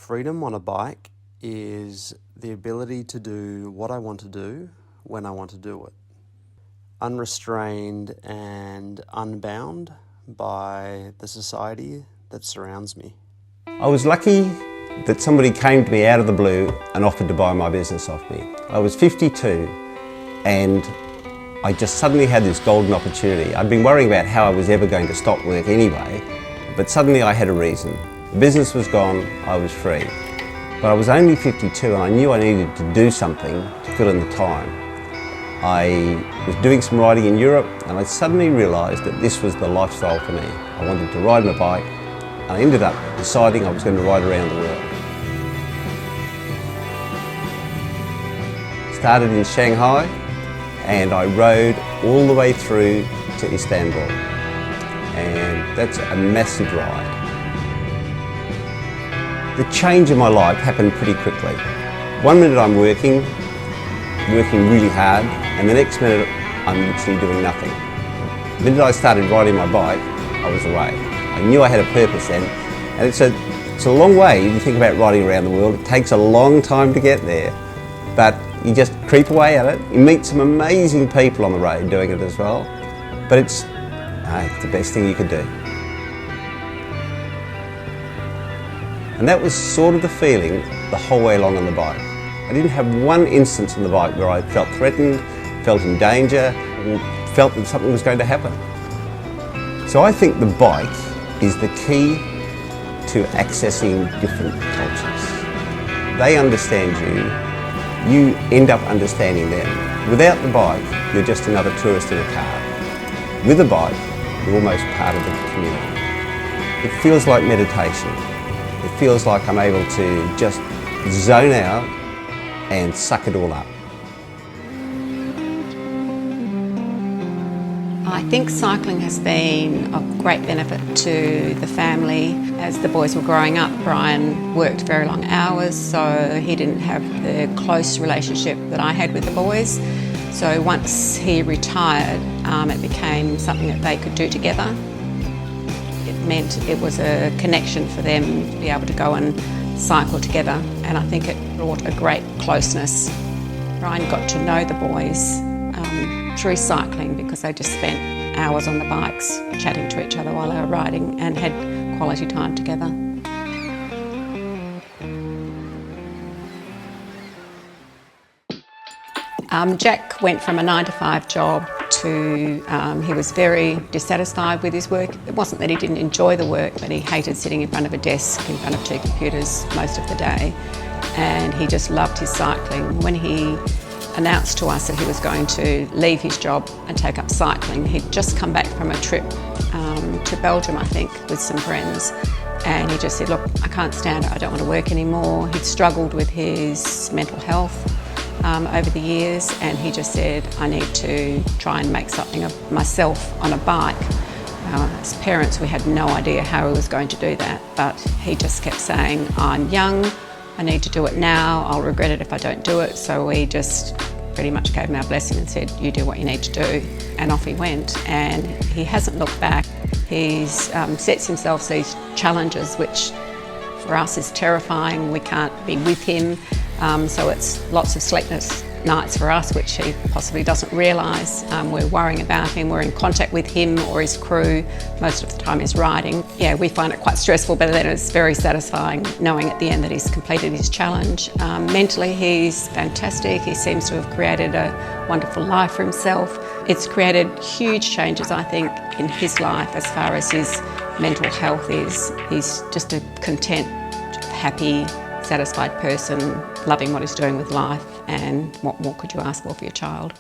Freedom on a bike is the ability to do what I want to do when I want to do it. Unrestrained and unbound by the society that surrounds me. I was lucky that somebody came to me out of the blue and offered to buy my business off me. I was 52 and I just suddenly had this golden opportunity. I'd been worrying about how I was ever going to stop work anyway, but suddenly I had a reason. The business was gone, I was free. But I was only 52 and I knew I needed to do something to fill in the time. I was doing some riding in Europe and I suddenly realised that this was the lifestyle for me. I wanted to ride my bike and I ended up deciding I was going to ride around the world. Started in Shanghai and I rode all the way through to Istanbul, and that's a massive ride. The change in my life happened pretty quickly. One minute I'm working really hard, and the next minute I'm literally doing nothing. The minute I started riding my bike, I was away. I knew I had a purpose then, and it's a long way. You think about riding around the world, it takes a long time to get there, but you just creep away at it. You meet some amazing people on the road doing it as well, but it's the best thing you could do. And that was sort of the feeling the whole way along on the bike. I didn't have one instance on the bike where I felt threatened, felt in danger, or felt that something was going to happen. So I think the bike is the key to accessing different cultures. They understand you, you end up understanding them. Without the bike, you're just another tourist in a car. With a bike, you're almost part of the community. It feels like meditation. It feels like I'm able to just zone out and suck it all up. I think cycling has been of great benefit to the family. As the boys were growing up, Brian worked very long hours, so he didn't have the close relationship that I had with the boys. So once he retired, it became something that they could do together. It meant it was a connection for them to be able to go and cycle together, and I think it brought a great closeness. Brian got to know the boys through cycling because they just spent hours on the bikes chatting to each other while they were riding and had quality time together. Jack went from a 9-to-5 job to, he was very dissatisfied with his work. It wasn't that he didn't enjoy the work, but he hated sitting in front of a desk, in front of 2 computers most of the day, and he just loved his cycling. When he announced to us that he was going to leave his job and take up cycling, he'd just come back from a trip to Belgium, I think, with some friends, and he just said, look, I can't stand it, I don't want to work anymore. He'd struggled with his mental health over the years, and he just said, I need to try and make something of myself on a bike. As parents, we had no idea how he was going to do that, but he just kept saying, I'm young, I need to do it now, I'll regret it if I don't do it. So we just pretty much gave him our blessing and said, you do what you need to do. And off he went, and he hasn't looked back. He's sets himself these challenges, which for us is terrifying. We can't be with him. So it's lots of sleepless nights for us, which he possibly doesn't realise. We're worrying about him, we're in contact with him or his crew. Most of the time he's riding. Yeah, we find it quite stressful, but then it's very satisfying knowing at the end that he's completed his challenge. Mentally, he's fantastic. He seems to have created a wonderful life for himself. It's created huge changes, I think, in his life as far as his mental health is. He's just a content, happy, satisfied person, loving what he's doing with life, and what more could you ask for your child?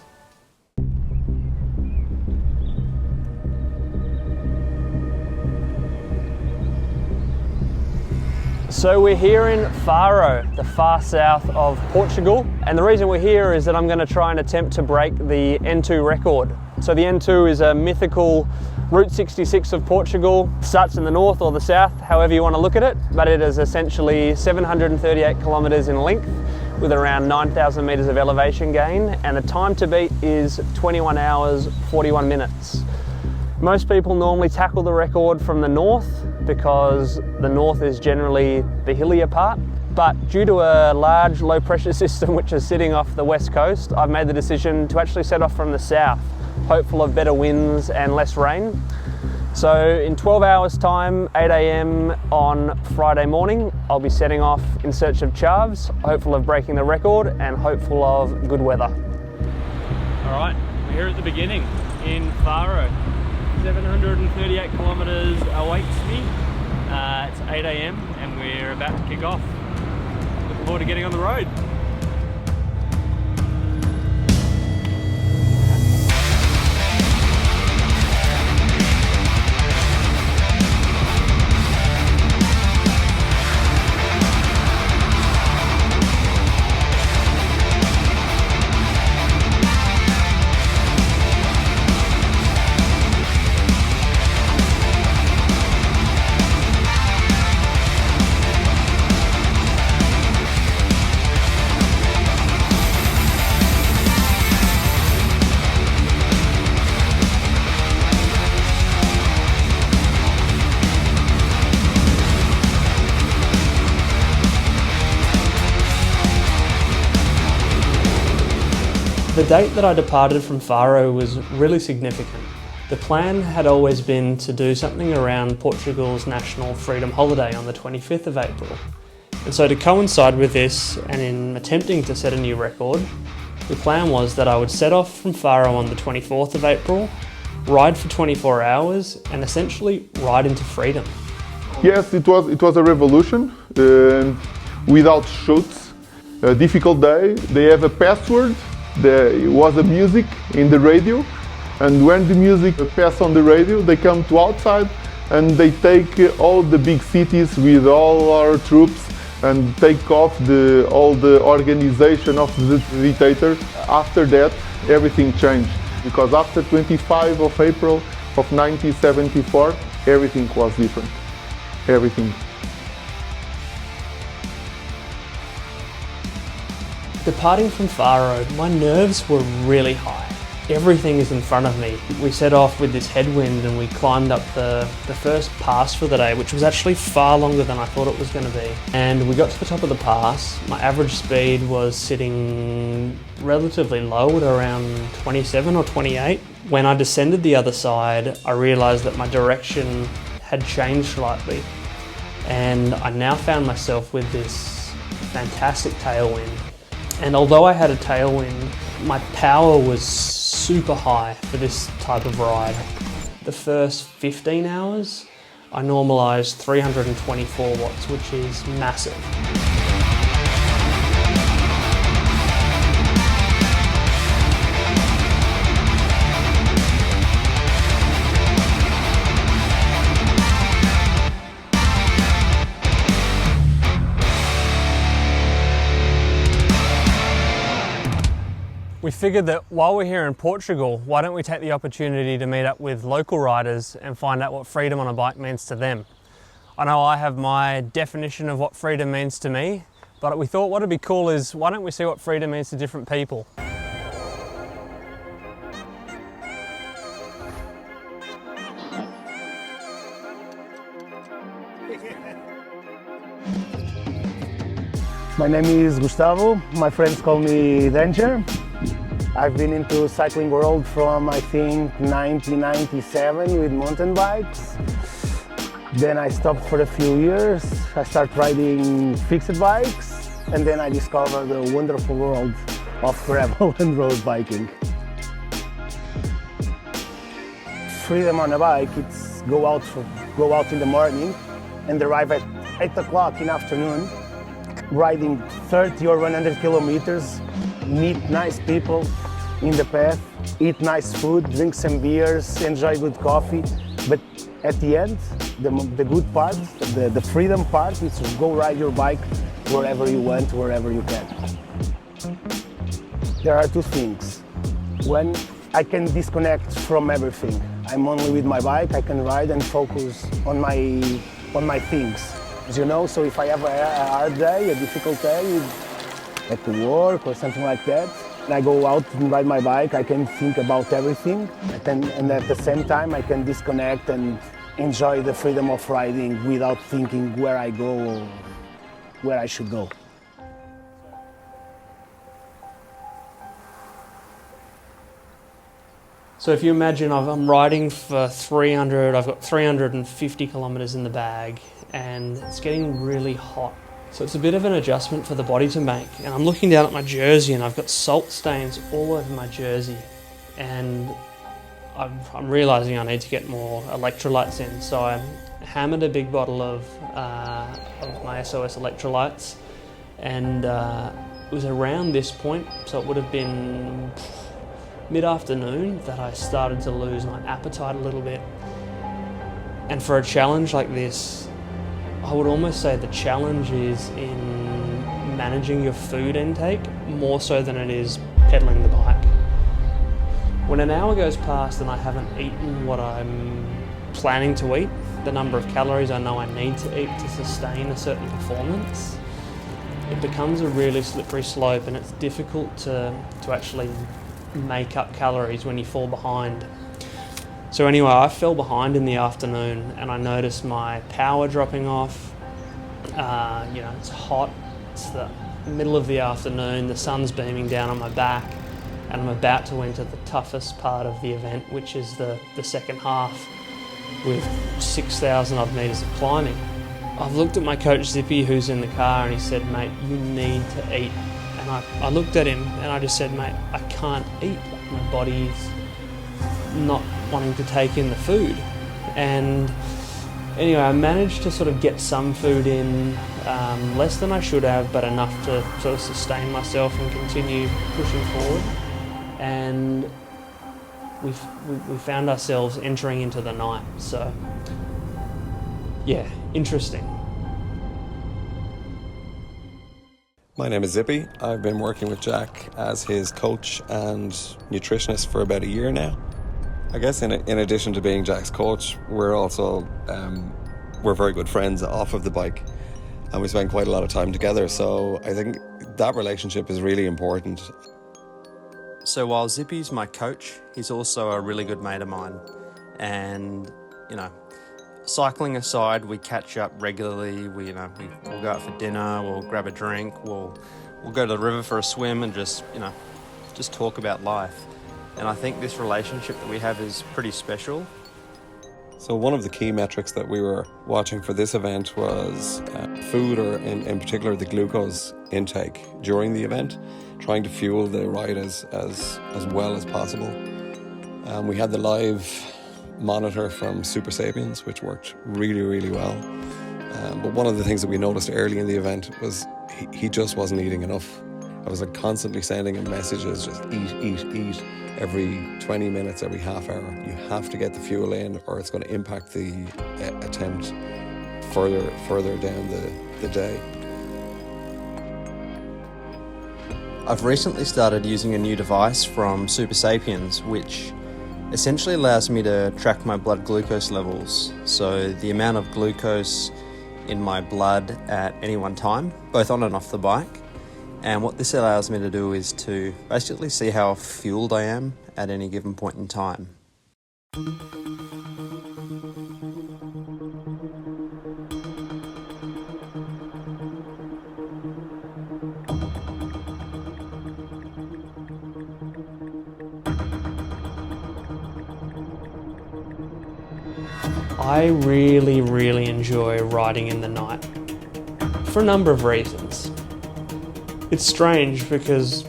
So we're here in Faro, the far south of Portugal, and the reason we're here is that I'm going to try and attempt to break the N2 record. So the N2 is a mythical Route-66 of Portugal. Starts in the north or the south, however you want to look at it, but it is essentially 738 kilometres in length with around 9,000 metres of elevation gain, and the time to beat is 21 hours 41 minutes. Most people normally tackle the record from the north because the north is generally the hillier part. But due to a large low pressure system which is sitting off the west coast, I've made the decision to actually set off from the south, hopeful of better winds and less rain. So in 12 hours time, 8 AM on Friday morning, I'll be setting off in search of Chaves, hopeful of breaking the record and hopeful of good weather. All right, we're here at the beginning in Faro. 738 kilometres awaits me. It's 8 AM and we're about to kick off. Looking forward to getting on the road. The date that I departed from Faro was really significant. The plan had always been to do something around Portugal's national freedom holiday on the 25th of April. And so to coincide with this, and in attempting to set a new record, the plan was that I would set off from Faro on the 24th of April, ride for 24 hours, and essentially ride into freedom. Yes, it was a revolution, without shoots, a difficult day. They have a password. There was a music in the radio, and when the music passes on the radio, they come to outside and they take all the big cities with all our troops and take off all the organization of the dictator. After that, everything changed, because after 25 of April of 1974, everything was different. Everything. Departing from Faro, my nerves were really high. Everything is in front of me. We set off with this headwind and we climbed up the first pass for the day, which was actually far longer than I thought it was going to be. And we got to the top of the pass. My average speed was sitting relatively low at around 27 or 28. When I descended the other side, I realised that my direction had changed slightly. And I now found myself with this fantastic tailwind. And although I had a tailwind, my power was super high for this type of ride. The first 15 hours, I normalised 324 watts, which is massive. We figured that while we're here in Portugal, why don't we take the opportunity to meet up with local riders and find out what freedom on a bike means to them. I know I have my definition of what freedom means to me, but we thought what would be cool is why don't we see what freedom means to different people. My name is Gustavo. My friends call me Danger. I've been into cycling world from I think 1997 with mountain bikes. Then I stopped for a few years. I started riding fixed bikes, and then I discovered the wonderful world of gravel and road biking. Freedom on a bike, it's go out in the morning and arrive at 8 o'clock in the afternoon, riding 30 or 100 kilometers, meet nice people in the path, eat nice food, drink some beers, enjoy good coffee. But at the end, the good part, the freedom part, is to go ride your bike wherever you want, wherever you can. There are two things. One, I can disconnect from everything. I'm only with my bike, I can ride and focus on my things. As you know, so if I have a hard day, a difficult day at work or something like that, When I go out and ride my bike, I can think about everything, and at the same time I can disconnect and enjoy the freedom of riding without thinking where I go or where I should go. So if you imagine I'm riding for I've got 350 kilometres in the bag, and it's getting really hot. So it's a bit of an adjustment for the body to make. And I'm looking down at my jersey and I've got salt stains all over my jersey. And I'm realising I need to get more electrolytes in. So I hammered a big bottle of my SOS electrolytes. And it was around this point, so it would have been mid-afternoon, that I started to lose my appetite a little bit. And for a challenge like this, I would almost say the challenge is in managing your food intake more so than it is pedaling the bike. When an hour goes past and I haven't eaten what I'm planning to eat, the number of calories I know I need to eat to sustain a certain performance, it becomes a really slippery slope, and it's difficult to actually make up calories when you fall behind. So anyway, I fell behind in the afternoon and I noticed my power dropping off. It's hot, it's the middle of the afternoon, the sun's beaming down on my back, and I'm about to enter the toughest part of the event, which is the second half with 6,000 odd metres of climbing. I've looked at my coach Zippy, who's in the car, and he said, "Mate, you need to eat." And I looked at him and I just said, "Mate, I can't eat. My body's not wanting to take in the food." And anyway, I managed to sort of get some food in, less than I should have, but enough to sort of sustain myself and continue pushing forward. And we found ourselves entering into the night. So yeah, interesting. My name is Zippy. I've been working with Jack as his coach and nutritionist for about a year now. I guess in addition to being Jack's coach, we're also we're very good friends off of the bike, and we spend quite a lot of time together. So I think that relationship is really important. So while Zippy's my coach, he's also a really good mate of mine. And, cycling aside, we catch up regularly. We'll go out for dinner, we'll grab a drink, we'll go to the river for a swim and just talk about life. And I think this relationship that we have is pretty special. So one of the key metrics that we were watching for this event was food, or in particular the glucose intake during the event, trying to fuel the ride as well as possible. We had the live monitor from Super Sapiens, which worked really, really well. But one of the things that we noticed early in the event was he just wasn't eating enough. I was constantly sending him messages, just eat, every 20 minutes, every half hour. You have to get the fuel in, or it's going to impact the attempt further down the day. I've recently started using a new device from Super Sapiens, which essentially allows me to track my blood glucose levels. So the amount of glucose in my blood at any one time, both on and off the bike. And what this allows me to do is to basically see how fueled I am at any given point in time. I really, really enjoy riding in the night for a number of reasons. It's strange because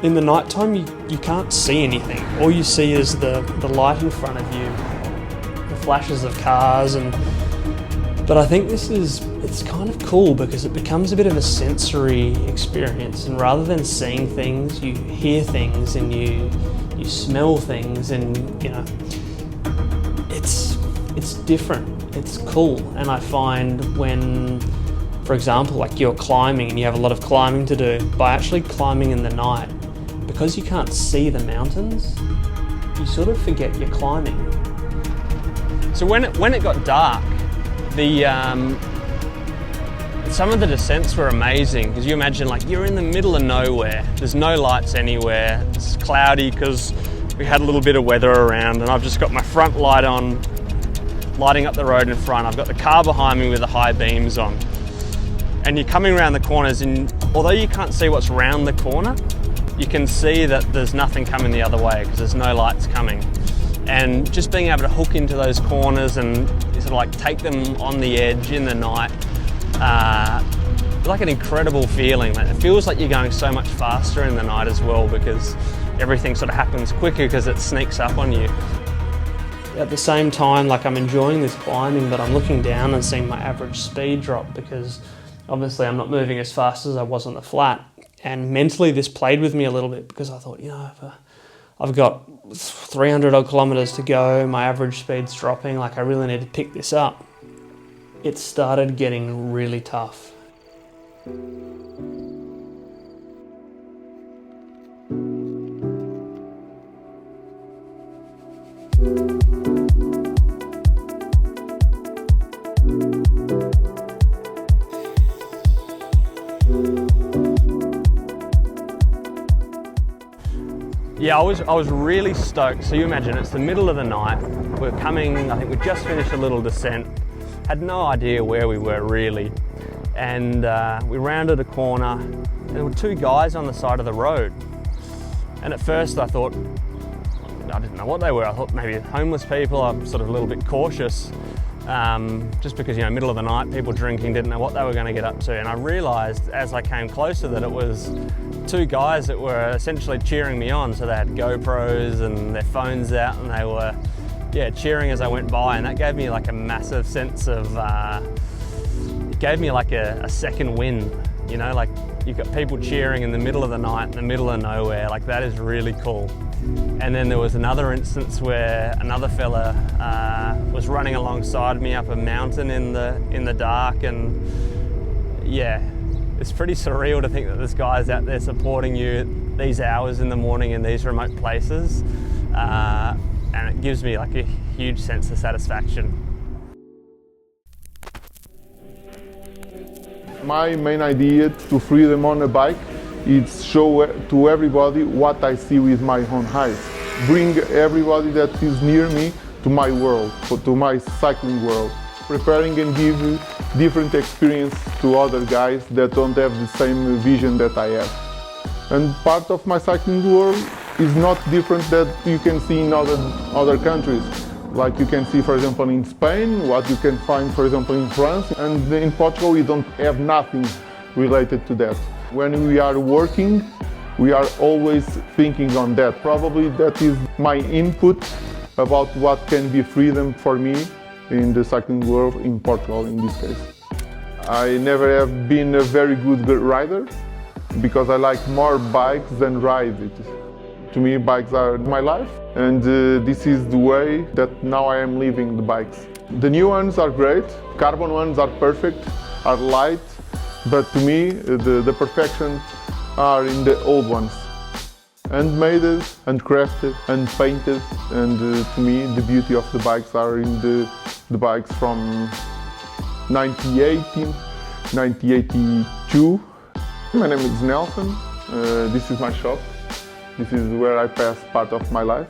in the nighttime you can't see anything. All you see is the light in front of you, the flashes of cars, but I think it's kind of cool because it becomes a bit of a sensory experience, and rather than seeing things, you hear things and you smell things, and it's different, it's cool. And I find when, for example, you're climbing and you have a lot of climbing to do, by actually climbing in the night, because you can't see the mountains, you sort of forget you're climbing. So when it got dark, it's Some of the descents were amazing, because you imagine like you're in the middle of nowhere, there's no lights anywhere, it's cloudy because we had a little bit of weather around, and I've just got my front light on, lighting up the road in front. I've got the car behind me with the high beams on. And you're coming around the corners, and although you can't see what's round the corner, you can see that there's nothing coming the other way because there's no lights coming. And just being able to hook into those corners and sort of like take them on the edge in the night, like an incredible feeling. It feels like you're going so much faster in the night as well, because everything sort of happens quicker because it sneaks up on you. At the same time, like I'm enjoying this climbing, but I'm looking down and seeing my average speed drop, because obviously I'm not moving as fast as I was on the flat. And mentally this played with me a little bit, because I thought, you know, I've got 300 odd kilometres to go, my average speed's dropping, like I really need to pick this up. It started getting really tough. Yeah, I was really stoked. So you imagine it's the middle of the night, we're coming, I think we just finished a little descent, had no idea where we were really, and we rounded a corner and there were two guys on the side of the road, and at first I thought, I didn't know what they were, I thought maybe homeless people. I'm sort of a little bit cautious, just because, you know, middle of the night, people drinking, didn't know what they were going to get up to, and I realised as I came closer that it was two guys that were essentially cheering me on. So they had GoPros and their phones out, and they were, yeah, cheering as I went by, and that gave me like a massive sense of, it gave me like a second wind, you know, like you've got people cheering in the middle of the night, in the middle of nowhere, like that is really cool. And then there was another instance where another fella was running alongside me up a mountain in the dark, and yeah, it's pretty surreal to think that this guy's out there supporting you these hours in the morning in these remote places, and it gives me like a huge sense of satisfaction. My main idea to freedom on a bike is show to everybody what I see with my own eyes. Bring everybody that is near me to my world, to my cycling world. Preparing and give different experience to other guys that don't have the same vision that I have. And part of my cycling world is not different that you can see in other countries. Like you can see, for example, in Spain, what you can find, for example, in France. And in Portugal, we don't have nothing related to that. When we are working, we are always thinking on that. Probably that is my input about what can be freedom for me in the cycling world in Portugal in this case. I never have been a very good rider because I like more bikes than rides. To me, bikes are my life, and this is the way that now I am living the bikes. The new ones are great, carbon ones are perfect, are light, but to me the perfection are in the old ones. Handmade, handcrafted, and painted, and to me the beauty of the bikes are in the bikes from 1980, 1982. My name is Nelson, this is my shop, this is where I pass part of my life.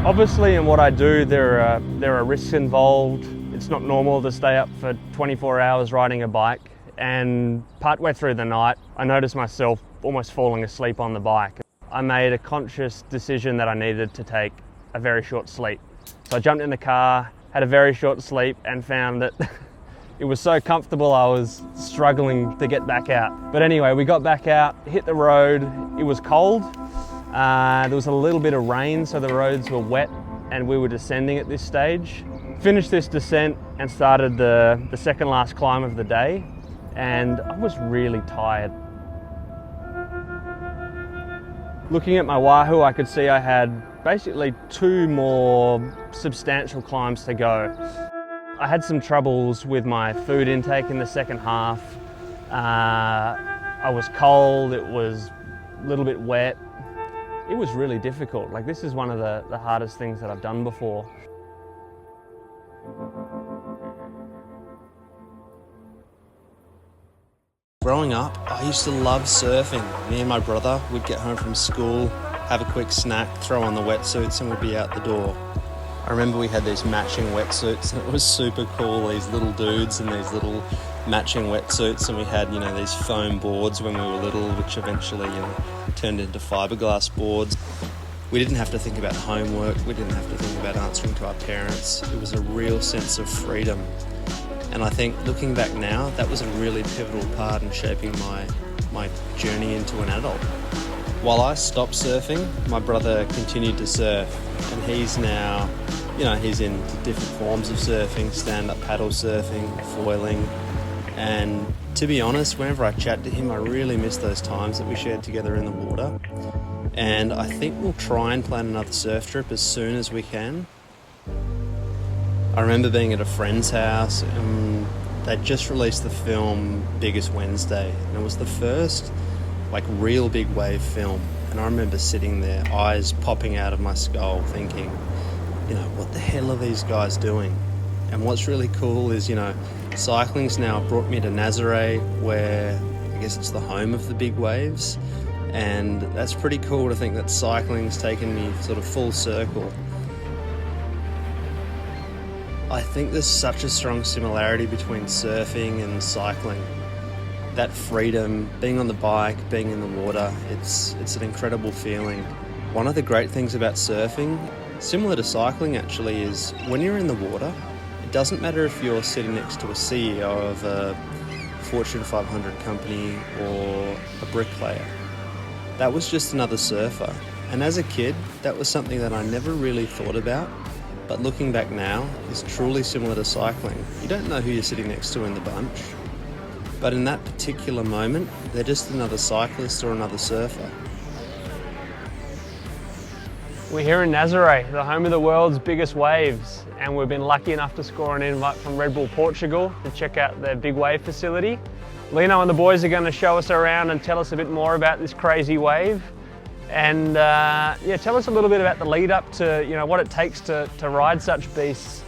Obviously, in what I do, there are risks involved. It's not normal to stay up for 24 hours riding a bike, and partway through the night, I noticed myself almost falling asleep on the bike. I made a conscious decision that I needed to take a very short sleep. So I jumped in the car, had a very short sleep, and found that it was so comfortable I was struggling to get back out. But anyway, we got back out, hit the road, it was cold. There was a little bit of rain, so the roads were wet and we were descending at this stage. Finished this descent and started the second last climb of the day, and I was really tired. Looking at my wahoo, I could see I had basically 2 more substantial climbs to go. I had some troubles with my food intake in the second half. I was cold, it was a little bit wet. It was really difficult. Like, this is one of the hardest things that I've done before. Growing up, I used to love surfing. Me and my brother would get home from school, have a quick snack, throw on the wetsuits, and we'd be out the door. I remember we had these matching wetsuits, and it was super cool, these little dudes in these little matching wetsuits, and we had, these foam boards when we were little, which eventually, turned into fiberglass boards. We didn't have to think about homework, we didn't have to think about answering to our parents. It was a real sense of freedom. And I think, looking back now, that was a really pivotal part in shaping my journey into an adult. While I stopped surfing, my brother continued to surf, and he's now, he's in different forms of surfing, stand-up paddle surfing, foiling, and to be honest, whenever I chat to him, I really miss those times that we shared together in the water. And I think we'll try and plan another surf trip as soon as we can. I remember being at a friend's house, and they'd just released the film Biggest Wednesday, and it was the first real big wave film. And I remember sitting there, eyes popping out of my skull, thinking, what the hell are these guys doing? And what's really cool is, cycling's now brought me to Nazare, where I guess it's the home of the big waves. And that's pretty cool to think that cycling's taken me sort of full circle. I think there's such a strong similarity between surfing and cycling. That freedom, being on the bike, being in the water, it's an incredible feeling. One of the great things about surfing, similar to cycling actually, is when you're in the water, it doesn't matter if you're sitting next to a CEO of a Fortune 500 company or a bricklayer. That was just another surfer. And as a kid, that was something that I never really thought about. But looking back now, is truly similar to cycling. You don't know who you're sitting next to in the bunch, but in that particular moment, they're just another cyclist or another surfer. We're here in Nazare, the home of the world's biggest waves, and we've been lucky enough to score an invite from Red Bull Portugal to check out their big wave facility. Lino and the boys are going to show us around and tell us a bit more about this crazy wave. And tell us a little bit about the lead up to what it takes to ride such beasts.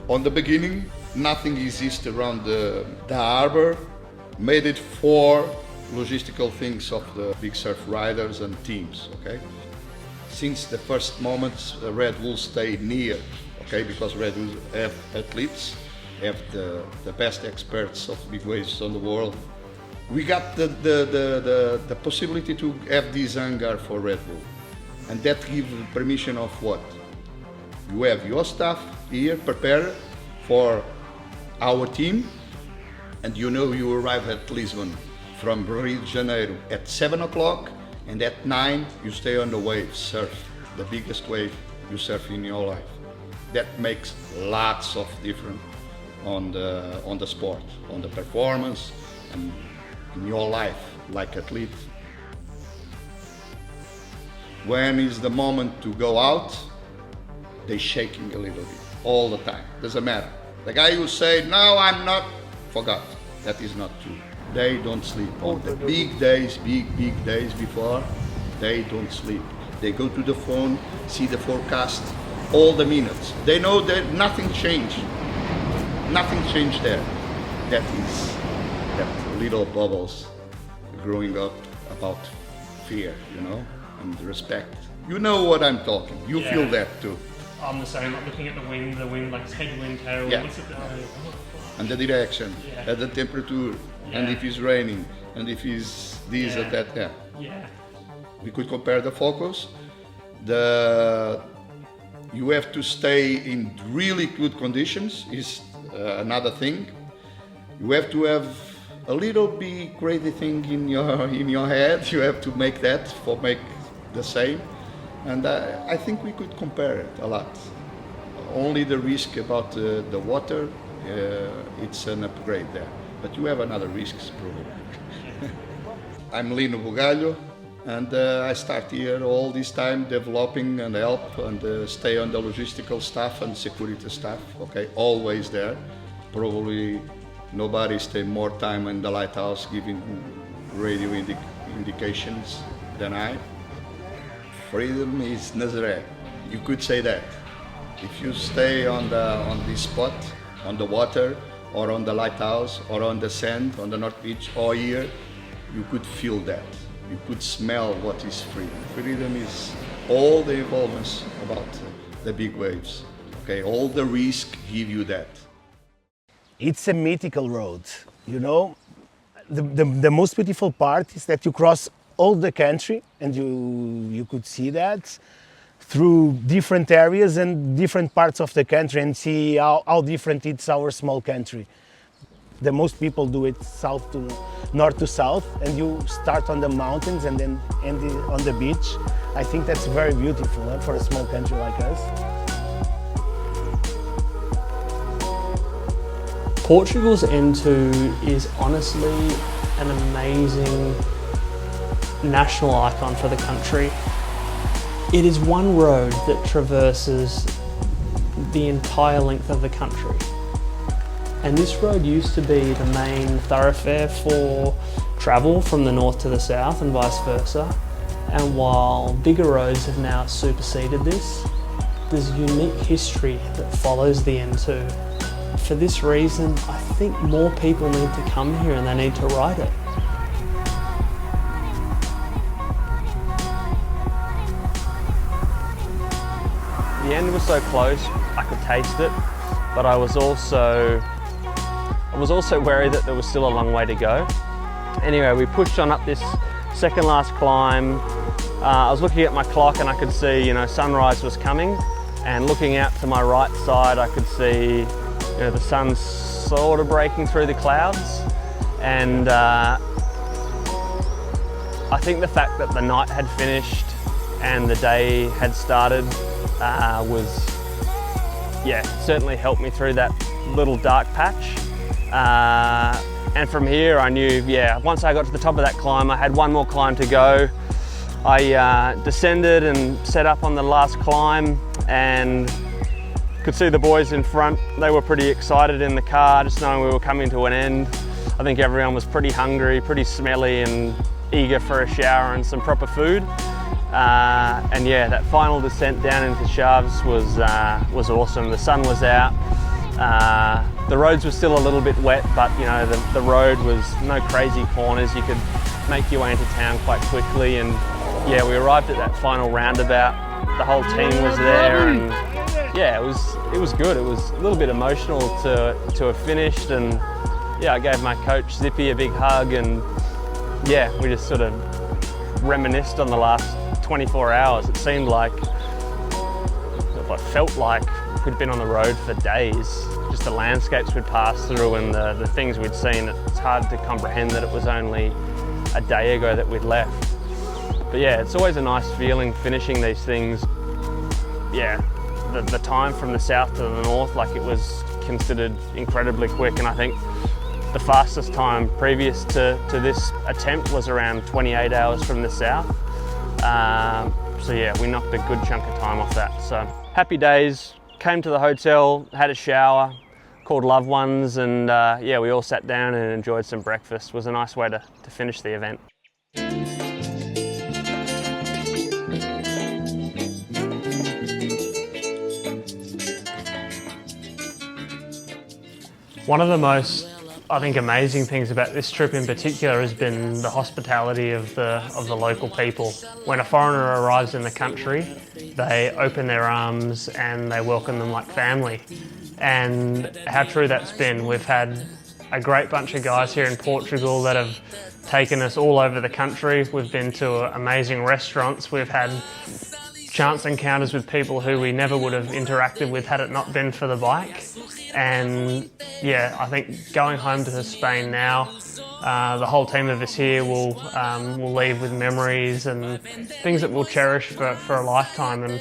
On the beginning, nothing existed around the harbor, made it for logistical things of the big surf riders and teams, okay? Since the first moments, Red Bull stayed near, okay, because Red Bull have athletes, have the best experts of big waves on the world. We got the possibility to have this hangar for Red Bull, and that gives permission of what? You have your staff here prepared for our team, and you arrive at Lisbon from Rio de Janeiro at 7 o'clock, and at 9 you stay on the wave, surf, the biggest wave you surf in your life. That makes lots of difference on the sport, on the performance, and in your life, like athlete. When is the moment to go out, they shaking a little bit, all the time, doesn't matter. The guy who say, no, I'm not, forgot, that is not true. They don't sleep. On the big days before, they don't sleep. They go to the phone, see the forecast, all the minutes. They know that nothing changed. Nothing changed there. That is that little bubbles growing up about fear, and respect. You know what I'm talking. You feel that too. I'm the same, looking at the wind, like headwind, tailwind, Yeah. what's it doing? And the direction, and the temperature, and if it's raining, and if it's this or that. Yeah. We could compare the focus. You have to stay in really good conditions is another thing. You have to have a little bit crazy thing in your head. You have to make that for make the same. And I think we could compare it a lot. Only the risk about the water, it's an upgrade there. But you have another risks probably. I'm Lino Bugalho, and I start here all this time developing and help and stay on the logistical staff and security staff, okay, always there. Probably nobody stay more time in the lighthouse giving radio indications than I. Freedom is Nazare, you could say that. If you stay on this spot, on the water, or on the lighthouse, or on the sand, on the North Beach, or here, you could feel that. You could smell what is freedom. Freedom is all the involvements about the big waves. Okay, all the risk give you that. It's a mythical road, you know. The most beautiful part is that you cross all the country, and you could see that through different areas and different parts of the country, and see how different it's our small country. The most people do it north to south, and you start on the mountains and then end on the beach. I think that's very beautiful for a small country like us. Portugals N2 is honestly an amazing national icon for the country. It is one road that traverses the entire length of the country. And this road used to be the main thoroughfare for travel from the north to the south and vice versa. And while bigger roads have now superseded this, there's a unique history that follows the N2. For this reason, I think more people need to come here and they need to ride it. The end was so close, I could taste it, but I was also worried that there was still a long way to go. Anyway, we pushed on up this second last climb. I was looking at my clock and I could see, you know, sunrise was coming, and looking out to my right side, I could see, you know, the sun sort of breaking through the clouds. And I think the fact that the night had finished and the day had started certainly helped me through that little dark patch. And from here I knew, once I got to the top of that climb, I had one more climb to go. I descended and set up on the last climb and could see the boys in front. They were pretty excited in the car, just knowing we were coming to an end. I think everyone was pretty hungry, pretty smelly and eager for a shower and some proper food. And yeah, that final descent down into Chaves was awesome. The sun was out. The roads were still a little bit wet, but you know, the road was no crazy corners. You could make your way into town quite quickly, and yeah, we arrived at that final roundabout. The whole team was there, and yeah, it was good. It was a little bit emotional to have finished, and yeah, I gave my coach Zippy a big hug, and yeah, we just sort of reminisced on the last 24 hours. It seemed like, it felt like we'd been on the road for days. Just the landscapes we'd passed through and the things we'd seen. It's hard to comprehend that it was only a day ago that we'd left. But yeah, it's always a nice feeling finishing these things. Yeah, the time from the south to the north, like, it was considered incredibly quick, and I think the fastest time previous to this attempt was around 28 hours from the south. So yeah, we knocked a good chunk of time off that. So happy days. Came to the hotel, had a shower, called loved ones, and yeah, we all sat down and enjoyed some breakfast. It was a nice way to finish the event. One of the most, I think, amazing things about this trip in particular has been the hospitality of the local people. When a foreigner arrives in the country, they open their arms and they welcome them like family. And how true that's been. We've had a great bunch of guys here in Portugal that have taken us all over the country. We've been to amazing restaurants. We've had chance encounters with people who we never would have interacted with had it not been for the bike. And yeah, I think going home to Spain now, the whole team of us here will leave with memories and things that we'll cherish for a lifetime. And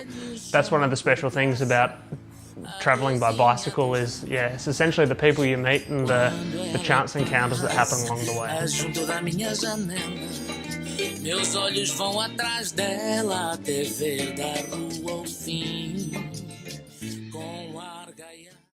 that's one of the special things about travelling by bicycle is, yeah, it's essentially the people you meet and the chance encounters that happen along the way. Meus olhos vão atrás dela até ver da rua ao fim.